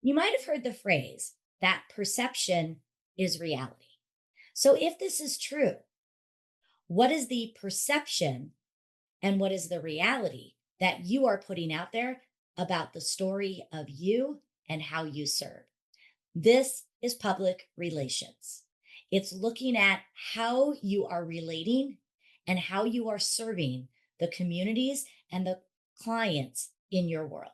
You might have heard the phrase that perception is reality. So, if this is true, what is the perception and what is the reality that you are putting out there about the story of you and how you serve? This is public relations. It's looking at how you are relating and how you are serving the communities and the clients in your world.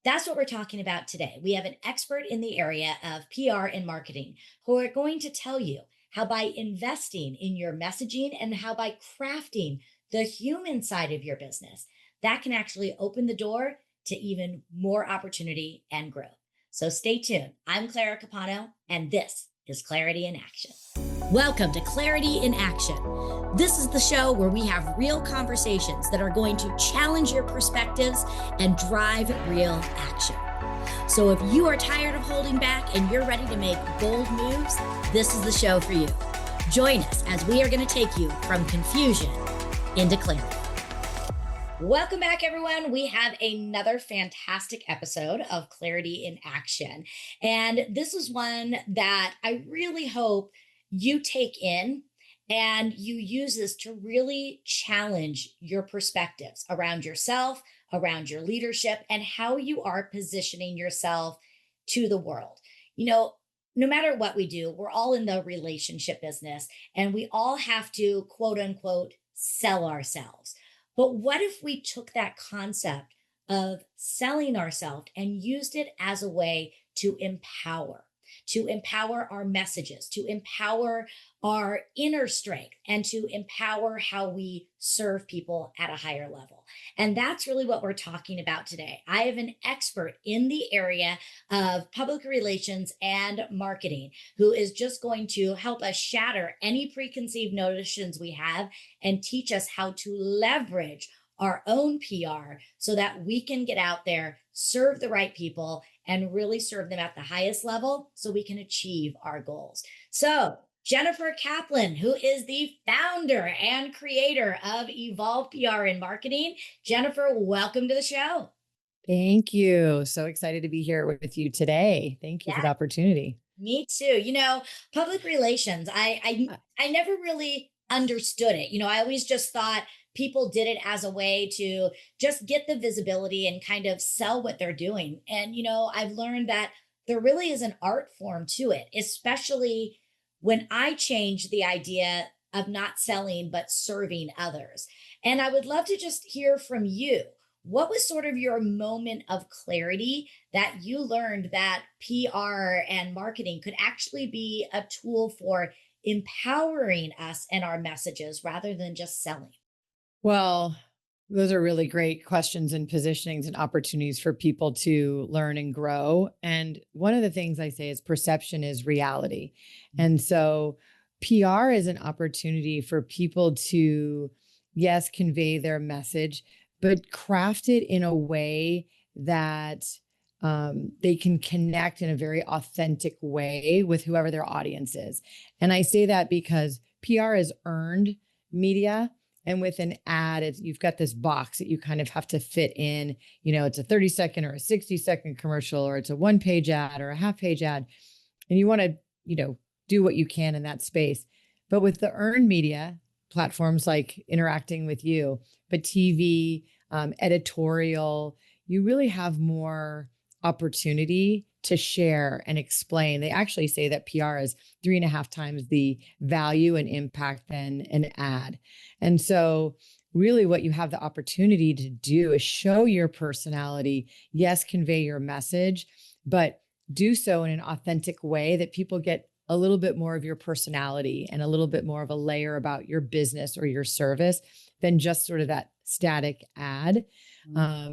That's what we're talking about today. We have an expert in the area of PR and marketing who are going to tell you how, by investing in your messaging and how by crafting the human side of your business, that can actually open the door to even more opportunity and growth. So stay tuned. I'm Clara Capano, and this is Clarity in Action. Welcome to Clarity in Action. This is the show where we have real conversations that are going to challenge your perspectives and drive real action. So if you are tired of holding back and you're ready to make bold moves, this is the show for you. Join us as we are going to take you from confusion into clarity. Welcome back, everyone. We have another fantastic episode of Clarity in Action. And this is one that I really hope you take in and you use this to really challenge your perspectives around yourself, around your leadership, and how you are positioning yourself to the world. No matter what we do, we're all in the relationship business and we all have to, quote unquote, sell ourselves. But what if we took that concept of selling ourselves and used it as a way to empower our messages, to empower our inner strength, and to empower how we serve people at a higher level? And that's really what we're talking about today. I have an expert in the area of public relations and marketing who is just going to help us shatter any preconceived notions we have and teach us how to leverage our own PR so that we can get out there, serve the right people, and really serve them at the highest level so we can achieve our goals. So Jennifer Kaplan, who is the founder and creator of Evolve PR and Marketing. Jennifer, welcome to the show. Thank you. So excited to be here with you today. Thank you for the opportunity. Me too. Public relations, I never really understood it. I always just thought people did it as a way to just get the visibility and kind of sell what they're doing. And, I've learned that there really is an art form to it, especially when I changed the idea of not selling, but serving others. And I would love to just hear from you. What was sort of your moment of clarity that you learned that PR and marketing could actually be a tool for empowering us and our messages rather than just selling? Well, those are really great questions and positionings and opportunities for people to learn and grow. And one of the things I say is perception is reality. And so PR is an opportunity for people to, yes, convey their message, but craft it in a way that they can connect in a very authentic way with whoever their audience is. And I say that because PR is earned media. And with an ad, you've got this box that you kind of have to fit in. It's a 30-second or a 60-second commercial, or it's a one-page ad or a half-page ad. And you want to, do what you can in that space. But with the earned media platforms like interacting with you, but TV, editorial, you really have more opportunity to share and explain. They actually say that PR is 3.5 times the value and impact than an ad. And so really what you have the opportunity to do is show your personality, yes, convey your message, but do so in an authentic way that people get a little bit more of your personality and a little bit more of a layer about your business or your service than just sort of that static ad.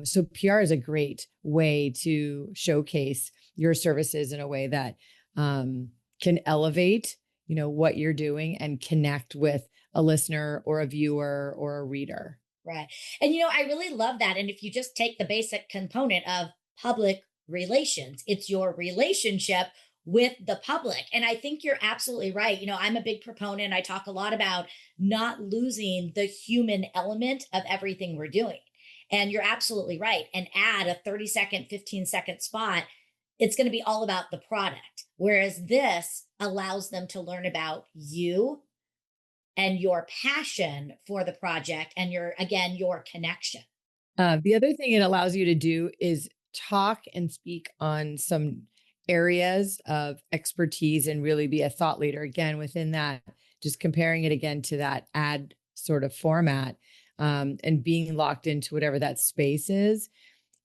So PR is a great way to showcase your services in a way that can elevate, what you're doing and connect with a listener or a viewer or a reader. Right. And, I really love that. And if you just take the basic component of public relations, it's your relationship with the public. And I think you're absolutely right. I'm a big proponent. I talk a lot about not losing the human element of everything we're doing. And you're absolutely right. An ad, a 30-second, 15-second spot, it's going to be all about the product. Whereas this allows them to learn about you and your passion for the project and your, again, your connection. The other thing it allows you to do is talk and speak on some areas of expertise and really be a thought leader. Again, within that, just comparing it again to that ad sort of format, and being locked into whatever that space is,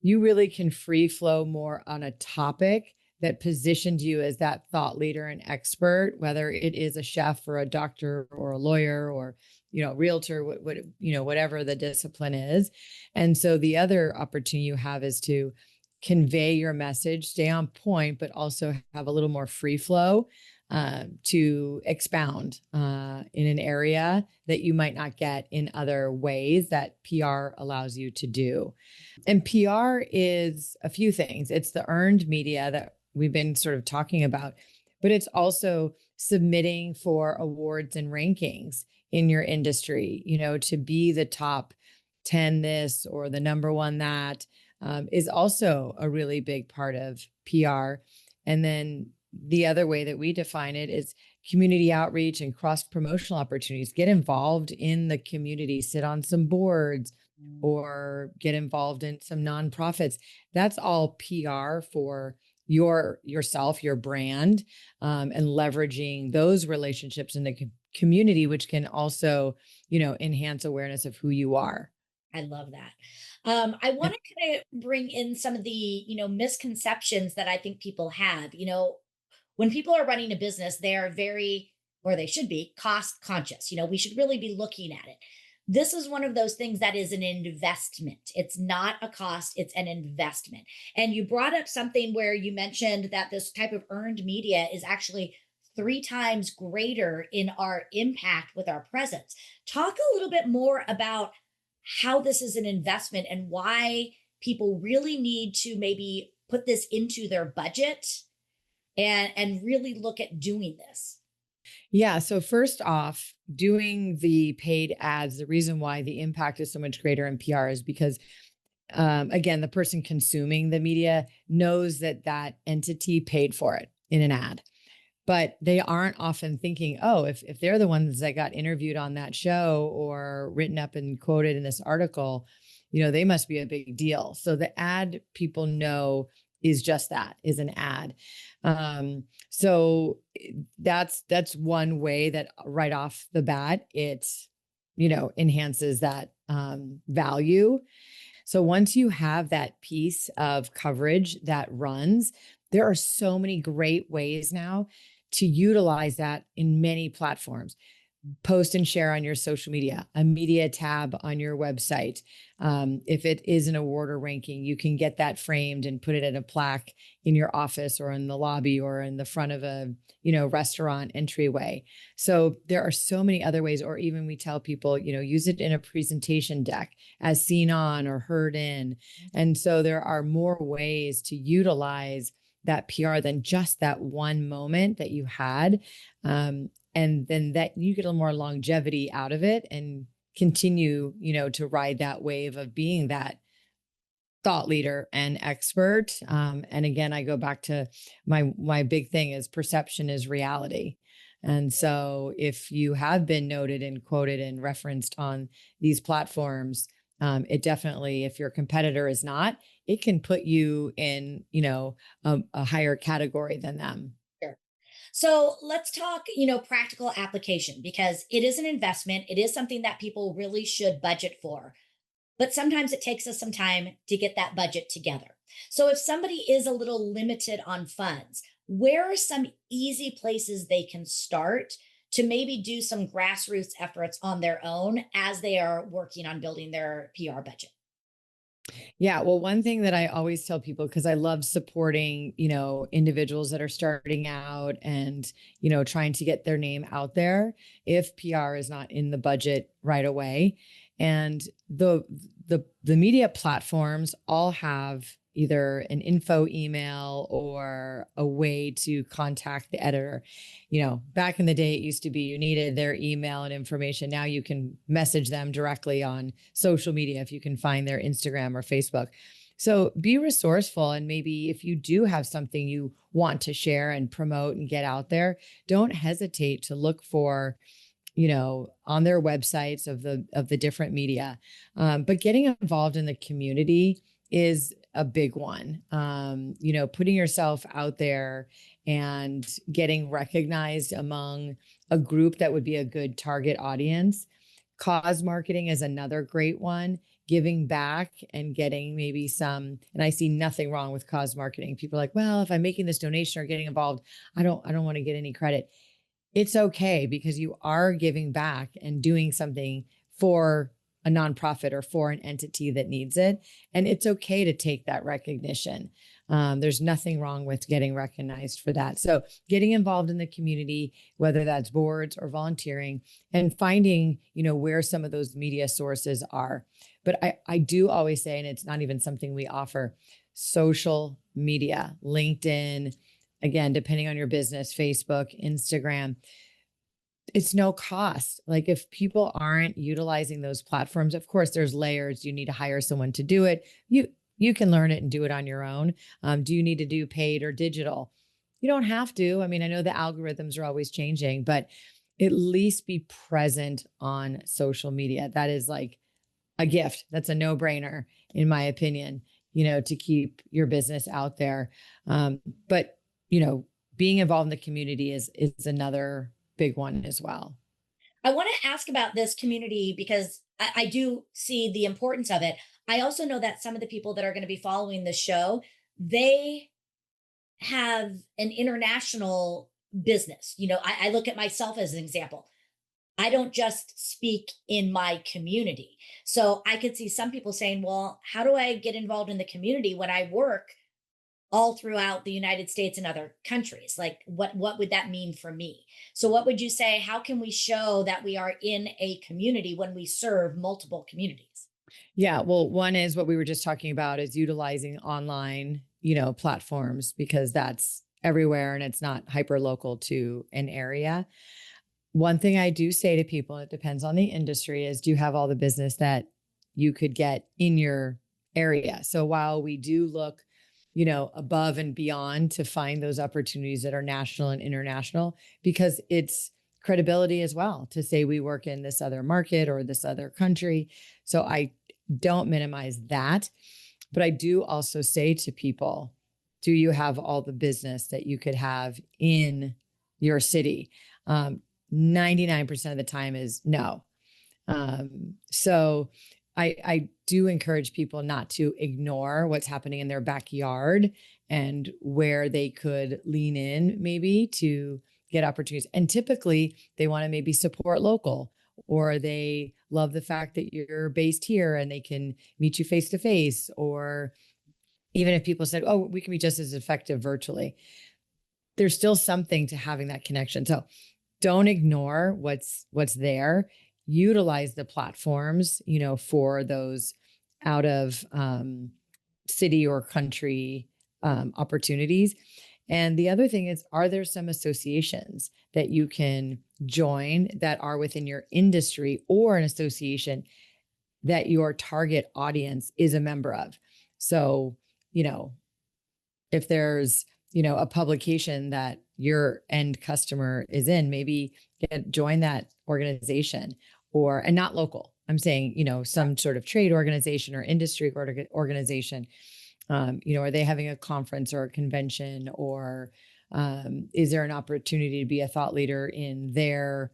you really can free flow more on a topic that positions you as that thought leader and expert, whether it is a chef or a doctor or a lawyer or, realtor, whatever the discipline is. And so the other opportunity you have is to convey your message, stay on point, but also have a little more free flow, to expound in an area that you might not get in other ways that PR allows you to do. And PR is a few things. It's the earned media that we've been sort of talking about, but it's also submitting for awards and rankings in your industry, to be the top 10 this or the number one that, is also a really big part of PR. And then the other way that we define it is community outreach and cross promotional opportunities. Get involved in the community, sit on some boards, or get involved in some nonprofits. That's all PR for yourself, your brand, and leveraging those relationships in the community, which can also, enhance awareness of who you are. I love that. I want to kind of bring in some of the, misconceptions that I think people have. When people are running a business, they are very, or they should be, cost conscious. We should really be looking at it. This is one of those things that is an investment. It's not a cost, it's an investment. And you brought up something where you mentioned that this type of earned media is actually 3 times greater in our impact with our presence. Talk a little bit more about how this is an investment and why people really need to maybe put this into their budget and really look at doing this. Yeah. So first off, doing the paid ads, the reason why the impact is so much greater in PR is because, again, the person consuming the media knows that that entity paid for it in an ad, but they aren't often thinking, oh, if they're the ones that got interviewed on that show or written up and quoted in this article, they must be a big deal. So the ad people know is just that, is an ad. So that's one way that right off the bat, it, enhances that value. So once you have that piece of coverage that runs, there are so many great ways now to utilize that in many platforms. Post and share on your social media, a media tab on your website. If it is an award or ranking, you can get that framed and put it in a plaque in your office or in the lobby or in the front of a, restaurant entryway. So there are so many other ways, or even we tell people, use it in a presentation deck as seen on or heard in. And so there are more ways to utilize that PR than just that one moment that you had. And then that you get a little more longevity out of it and continue, to ride that wave of being that thought leader and expert. And again, I go back to my big thing is perception is reality. And so if you have been noted and quoted and referenced on these platforms, it definitely, if your competitor is not, it can put you in, a higher category than them. Sure. So let's talk, practical application because it is an investment. It is something that people really should budget for. But sometimes it takes us some time to get that budget together. So if somebody is a little limited on funds, where are some easy places they can start to maybe do some grassroots efforts on their own as they are working on building their PR budget? Yeah. Well, one thing that I always tell people, because I love supporting, individuals that are starting out and, trying to get their name out there if PR is not in the budget right away. And the media platforms all have either an info email or a way to contact the editor. Back in the day, it used to be you needed their email and information. Now you can message them directly on social media if you can find their Instagram or Facebook. So be resourceful. And maybe if you do have something you want to share and promote and get out there, don't hesitate to look for, on their websites of the different media. But getting involved in the community is a big one. Putting yourself out there and getting recognized among a group that would be a good target audience. Cause marketing is another great one. Giving back and getting maybe some, and I see nothing wrong with cause marketing. People are like, well, if I'm making this donation or getting involved, I don't want to get any credit. It's okay because you are giving back and doing something for a nonprofit or for an entity that needs it. And it's okay to take that recognition. There's nothing wrong with getting recognized for that. So getting involved in the community, whether that's boards or volunteering, and finding, where some of those media sources are. But I do always say, and it's not even something we offer, social media, LinkedIn, again, depending on your business, Facebook, Instagram, it's no cost. Like if people aren't utilizing those platforms, of course, there's layers. You need to hire someone to do it. You can learn it and do it on your own. Do you need to do paid or digital? You don't have to. I mean, I know the algorithms are always changing, but at least be present on social media. That is like a gift. That's a no-brainer, in my opinion, to keep your business out there. But being involved in the community is another big one as well. I want to ask about this community because I do see the importance of it. I also know that some of the people that are going to be following the show, they have an international business. I look at myself as an example. I don't just speak in my community. So I could see some people saying, well, how do I get involved in the community when I work all throughout the United States and other countries? Like what would that mean for me? So what would you say, how can we show that we are in a community when we serve multiple communities? Yeah, well, one is what we were just talking about is utilizing online, platforms because that's everywhere and it's not hyper local to an area. One thing I do say to people, it depends on the industry, is do you have all the business that you could get in your area? So while we do look, above and beyond to find those opportunities that are national and international, because it's credibility as well to say we work in this other market or this other country. So I don't minimize that. But I do also say to people, do you have all the business that you could have in your city? 99% of the time is no. So I do encourage people not to ignore what's happening in their backyard and where they could lean in maybe to get opportunities. And typically they want to maybe support local, or they love the fact that you're based here and they can meet you face to face. Or even if people said, oh, we can be just as effective virtually, there's still something to having that connection. So don't ignore what's there. Utilize the platforms, for those out of city or country opportunities. And the other thing is, are there some associations that you can join that are within your industry, or an association that your target audience is a member of? So, if there's, a publication that your end customer is in, maybe join that organization, and not local. I'm saying, some sort of trade organization or industry organization. Are they having a conference or a convention, or is there an opportunity to be a thought leader in their,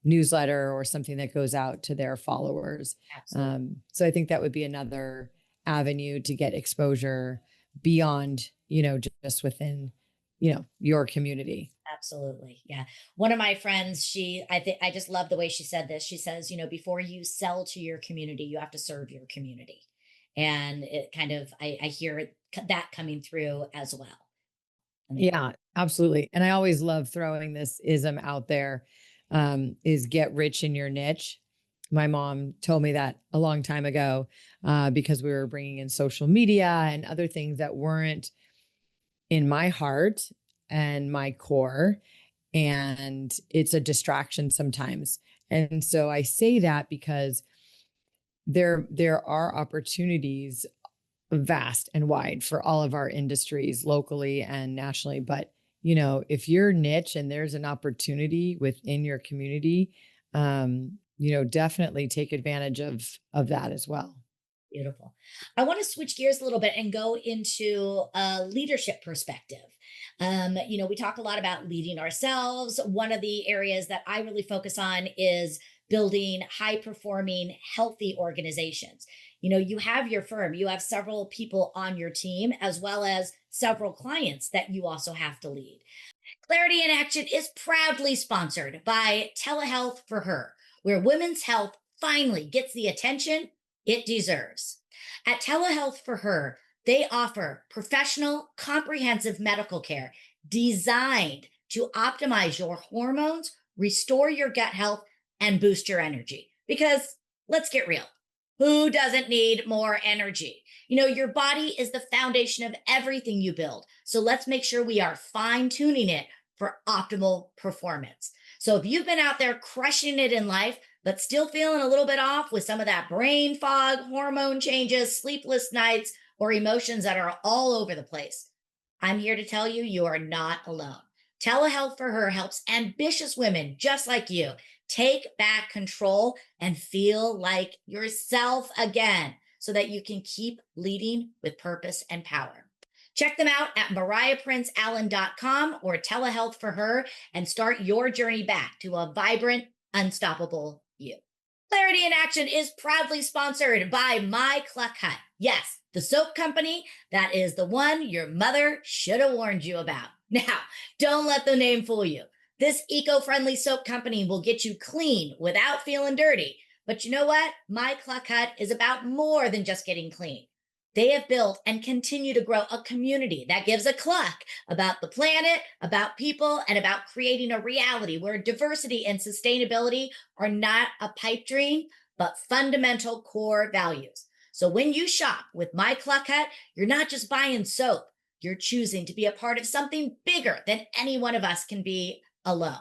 newsletter or something that goes out to their followers? Absolutely. So I think that would be another avenue to get exposure beyond, just within, your community. Absolutely. Yeah. One of my friends, I think I just love the way she said this. She says, before you sell to your community, you have to serve your community. And it kind of, I hear that coming through as well. I think, Yeah, absolutely. And I always love throwing this ism out there, is get rich in your niche. My mom told me that a long time ago, because we were bringing in social media and other things that weren't in my heart and my core. And it's a distraction sometimes. And so I say that because there are opportunities vast and wide for all of our industries locally and nationally. But, if you're niche and there's an opportunity within your community, definitely take advantage of that as well. Beautiful. I want to switch gears a little bit and go into a leadership perspective. We talk a lot about leading ourselves. One of the areas that I really focus on is building high performing, healthy organizations. You have your firm, you have several people on your team, as well as several clients that you also have to lead. Clarity in Action is proudly sponsored by Telehealth for Her, where women's health finally gets the attention it deserves. At Telehealth for Her, they offer professional, comprehensive medical care designed to optimize your hormones, restore your gut health, and boost your energy. Because let's get real. Who doesn't need more energy? Your body is the foundation of everything you build. So let's make sure we are fine tuning it for optimal performance. So if you've been out there crushing it in life, but still feeling a little bit off with some of that brain fog, hormone changes, sleepless nights, or emotions that are all over the place, I'm here to tell you, you are not alone. Telehealth for Her helps ambitious women just like you take back control and feel like yourself again so that you can keep leading with purpose and power. Check them out at mariahprinceallen.com or Telehealth for Her and start your journey back to a vibrant, unstoppable you. Clarity in Action is proudly sponsored by My Cluck Hut. Yes, the soap company that is the one your mother should have warned you about. Now, don't let the name fool you. This eco-friendly soap company will get you clean without feeling dirty. But you know what? My Cluck Hut is about more than just getting clean. They have built and continue to grow a community that gives a cluck about the planet, about people, and about creating a reality where diversity and sustainability are not a pipe dream, but fundamental core values. So when you shop with My Cluck Hut, you're not just buying soap, you're choosing to be a part of something bigger than any one of us can be alone.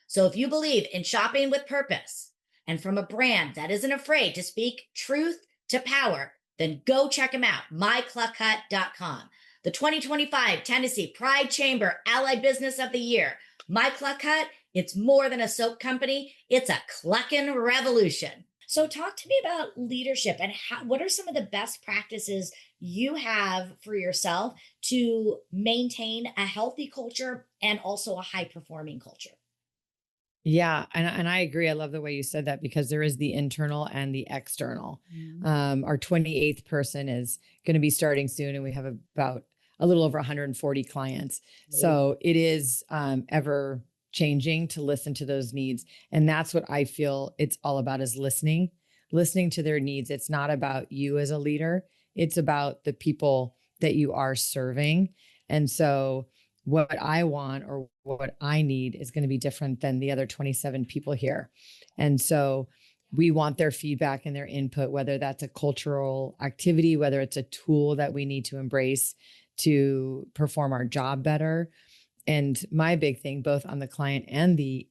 So if you believe in shopping with purpose and from a brand that isn't afraid to speak truth to power, then go check them out, mycluckhut.com. The 2025 Tennessee Pride Chamber Allied Business of the Year. My Cluck Hut, it's more than a soap company, it's a clucking revolution. So talk to me about leadership and what are some of the best practices you have for yourself to maintain a healthy culture and also a high performing culture? Yeah, and I agree. I love the way you said that because there is the internal and the external. Mhm. Our 28th person is going to be starting soon, and we have about a little over 140 clients. So it is ever changing to listen to those needs, and that's what I feel it's all about is listening to their needs. It's not about you as a leader; it's about the people that you are serving, and so what I want or what I need is going to be different than the other 27 people here. And so we want their feedback and their input, whether that's a cultural activity, whether it's a tool that we need to embrace to perform our job better. And my big thing, both on the client and the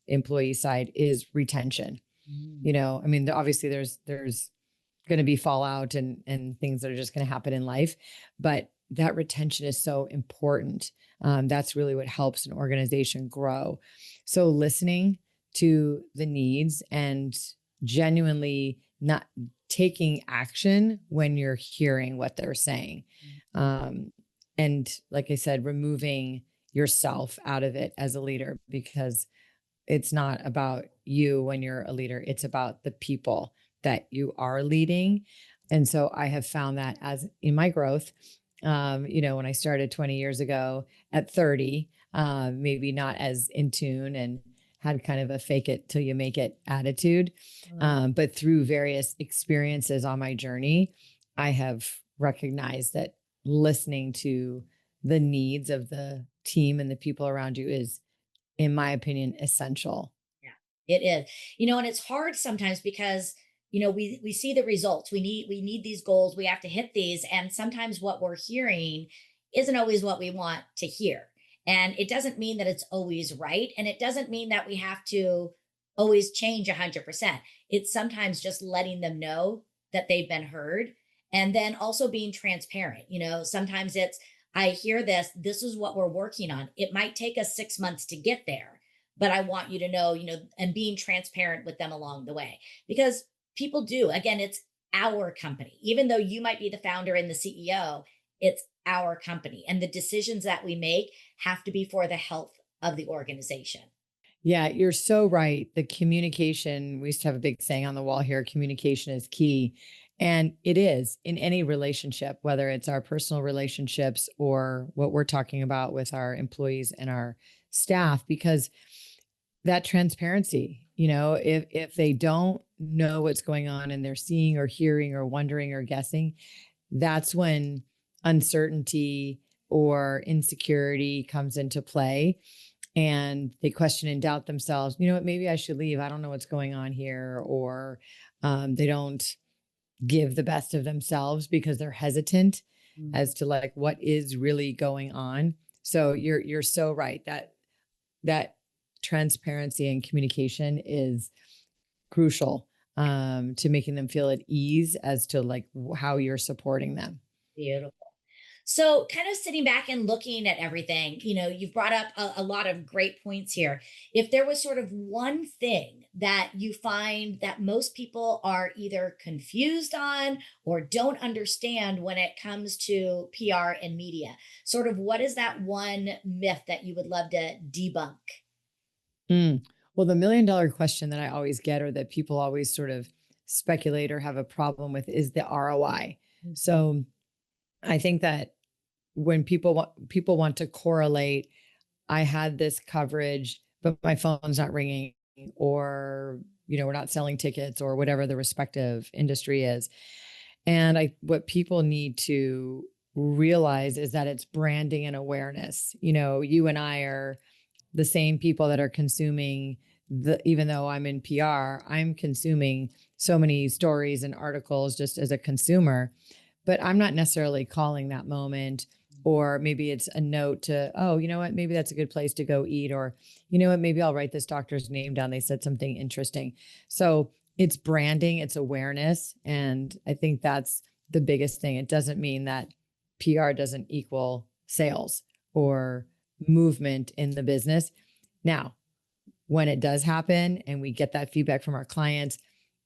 employee side, is retention. Mm. I mean, obviously there's going to be fallout and things that are just going to happen in life, but that retention is so important. That's really what helps an organization grow. So listening to the needs and genuinely not taking action when you're hearing what they're saying. Um, and like I said, removing yourself out of it as a leader because it's not about you when you're a leader. It's about the people that you are leading. And so I have found that as in my growth, when I started 20 years ago at 30, maybe not as in tune and had kind of a fake it till you make it attitude. But through various experiences on my journey, I have recognized that listening to the needs of the team and the people around you is, in my opinion, essential. Yeah, it is. And it's hard sometimes because we see the results. We need these goals. We have to hit these, and sometimes what we're hearing isn't always what we want to hear. And it doesn't mean that it's always right, and it doesn't mean that we have to always change 100%. It's sometimes just letting them know that they've been heard And then also being transparent. Sometimes I hear this is what we're working on. It might take us 6 months to get there, but I want you to know, and being transparent with them along the way. Because people do, again, it's our company. Even though you might be the founder and the CEO, it's our company. And the decisions that we make have to be for the health of the organization. Yeah, you're so right. The communication, we used to have a big saying on the wall here, communication is key. And it is in any relationship, whether it's our personal relationships or what we're talking about with our employees and our staff, because that transparency, if they don't know what's going on and they're seeing or hearing or wondering or guessing, that's when uncertainty or insecurity comes into play, and they question and doubt themselves. You know what? Maybe I should leave. I don't know what's going on here. Or they don't give the best of themselves because they're hesitant Mm. as to like what is really going on. So you're so right that transparency and communication is crucial, to making them feel at ease as to like how you're supporting them. Beautiful. So, kind of sitting back and looking at everything, you've brought up a lot of great points here. If there was sort of one thing that you find that most people are either confused on or don't understand when it comes to PR and media, sort of what is that one myth that you would love to debunk? Mm. Well, the $1 million question that I always get, or that people always sort of speculate or have a problem with, is the ROI. Mhm. So I think that when people want to correlate, I had this coverage, but my phone's not ringing, or we're not selling tickets, or whatever the respective industry is. And what people need to realize is that it's branding and awareness. You and I are the same people that are consuming even though I'm in PR, I'm consuming so many stories and articles just as a consumer, but I'm not necessarily calling that moment. Or maybe it's a note to, oh, you know what, maybe that's a good place to go eat. Or, you know what, maybe I'll write this doctor's name down. They said something interesting. So it's branding, it's awareness. And I think that's the biggest thing. It doesn't mean that PR doesn't equal sales or movement in the business. Now, when it does happen and we get that feedback from our clients,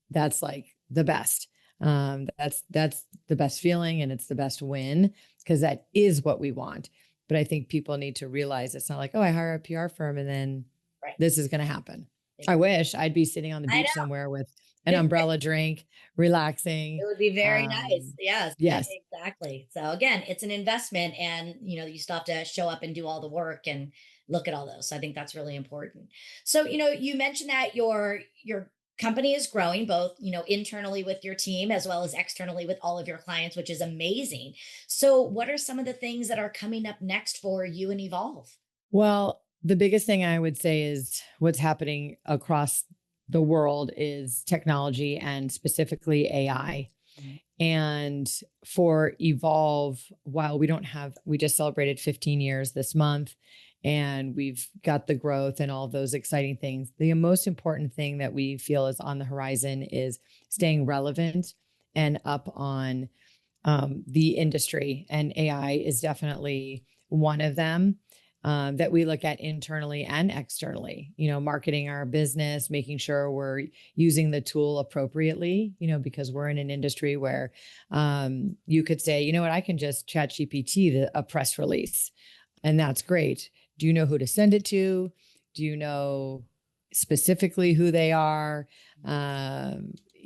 that's like the best. That's the best feeling, and it's the best win, because that is what we want. But I think people need to realize it's not like, oh, I hire a PR firm and then Right. this is going to happen. I wish I'd be sitting on the I beach know. somewhere with an umbrella drink, It relaxing. would be very nice. Yes, Yes. exactly. So again, it's an investment, and you still have to show up and do all the work and look at all those. So I think that's really important. So, you mentioned that your company is growing both, internally with your team as well as externally with all of your clients, which is amazing. So, what are some of the things that are coming up next for you and Evolve? Well, the biggest thing I would say is what's happening across the world is technology, and specifically AI. Mhm. And for Evolve, while we just celebrated 15 years this month, and we've got the growth and all of those exciting things, the most important thing that we feel is on the horizon is staying relevant and up on the industry. And AI is definitely one of them, that we look at internally and externally, marketing our business, making sure we're using the tool appropriately, because we're in an industry where you could say, you know what, I can just chat GPT a press release, and that's great. Do you know who to send it to? Do you know specifically who they are?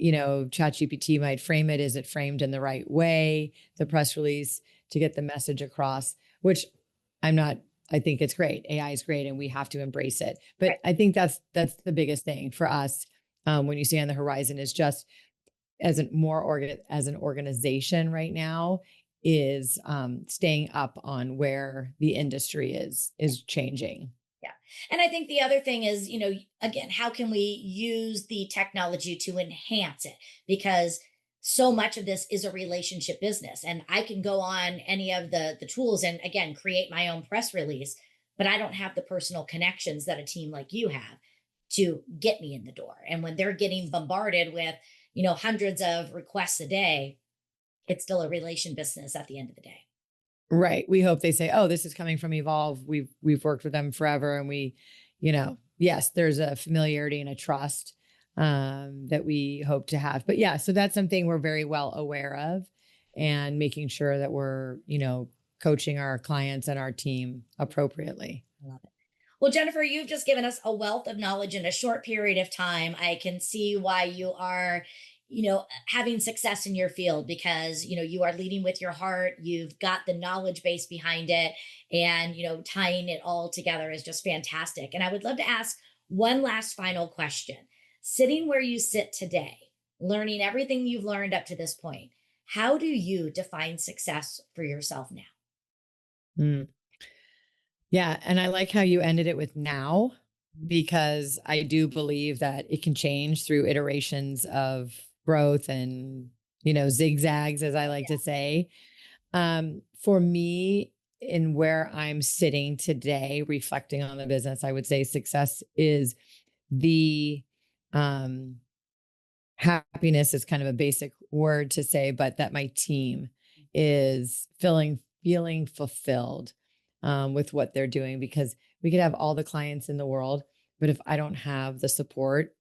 ChatGPT might frame it. Is it framed in the right way? The press release, to get the message across, which I'm not, I think it's great. AI is great and we have to embrace it. Right. But I think that's the biggest thing for us, when you say on the horizon, is just as an organization right now, is staying up on where the industry is changing. Yeah. And I think the other thing is, again, how can we use the technology to enhance it? Because so much of this is a relationship business. And I can go on any of the tools and again create my own press release, but I don't have the personal connections that a team like you have to get me in the door. And when they're getting bombarded with, hundreds of requests a day, It's still a relation business at the end of the day. Right. We hope they say, "Oh, this is coming from Evolve. We've worked with them forever, and yes, there's a familiarity and a trust that we hope to have." But yeah, so that's something we're very well aware of, and making sure that we're coaching our clients and our team appropriately. I love it. Well, Jennifer, you've just given us a wealth of knowledge in a short period of time. I can see why you are, having success in your field because, you are leading with your heart. You've got the knowledge base behind it and, tying it all together is just fantastic. And I would love to ask one last final question. Sitting where you sit today, learning everything you've learned up to this point, how do you define success for yourself now? Mm. Yeah, and I like how you ended it with now, because I do believe that it can change through iterations of growth and, zigzags, as I like to say. For me, in where I'm sitting today, reflecting on the business, I would say success is the um, happiness is kind of a basic word to say, but that my team is feeling fulfilled with what they're doing, because we could have all the clients in the world, but if I don't have the support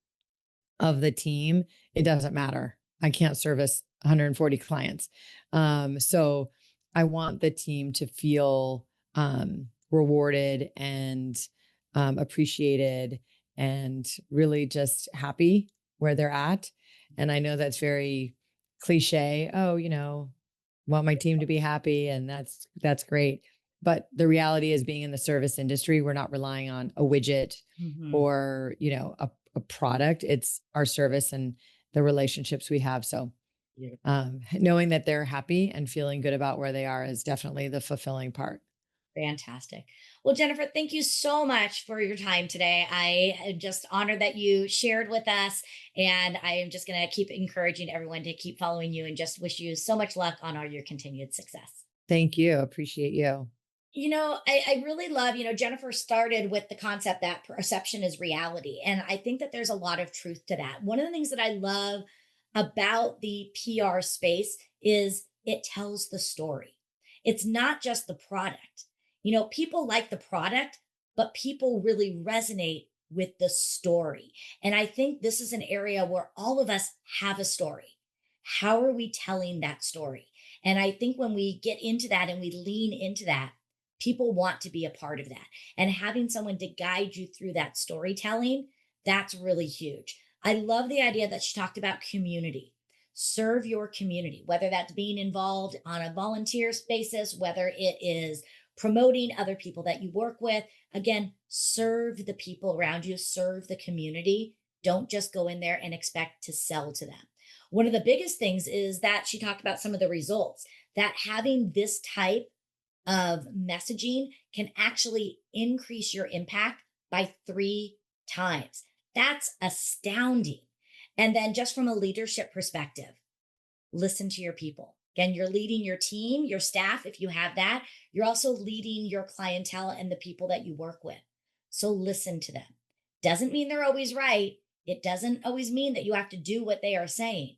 of the team, it doesn't matter. I can't service 140 clients. So I want the team to feel rewarded and appreciated and really just happy where they're at. And I know that's very cliche. Oh, want my team to be happy, and that's great. But the reality is, being in the service industry, we're not relying on a widget Mhm. or, a product. It's our service and the relationships we have. So knowing that they're happy and feeling good about where they are is definitely the fulfilling part. Fantastic. Well, Jennifer, thank you so much for your time today. I am just honored that you shared with us. And I am just going to keep encouraging everyone to keep following you and just wish you so much luck on all your continued success. Thank you. Appreciate you. I really love, Jennifer started with the concept that perception is reality. And I think that there's a lot of truth to that. One of the things that I love about the PR space is it tells the story. It's not just the product. People like the product, but people really resonate with the story. And I think this is an area where all of us have a story. How are we telling that story? And I think when we get into that and we lean into that, people want to be a part of that. And having someone to guide you through that storytelling, that's really huge. I love the idea that she talked about community. Serve your community, whether that's being involved on a volunteer basis, whether it is promoting other people that you work with. Again, serve the people around you, serve the community. Don't just go in there and expect to sell to them. One of the biggest things is that she talked about some of the results that having this type of messaging can actually increase your impact by 3 times. That's astounding. And then, just from a leadership perspective, listen to your people. Again, you're leading your team, your staff, if you have that. You're also leading your clientele and the people that you work with. So listen to them. Doesn't mean they're always right. It doesn't always mean that you have to do what they are saying,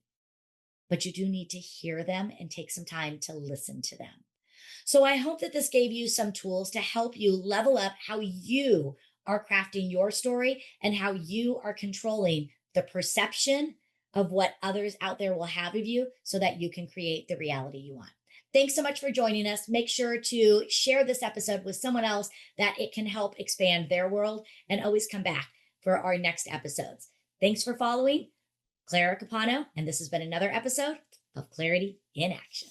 but you do need to hear them and take some time to listen to them. So I hope that this gave you some tools to help you level up how you are crafting your story and how you are controlling the perception of what others out there will have of you so that you can create the reality you want. Thanks so much for joining us. Make sure to share this episode with someone else that it can help expand their world, and always come back for our next episodes. Thanks for following. Clara Capano, and this has been another episode of Clarity in Action.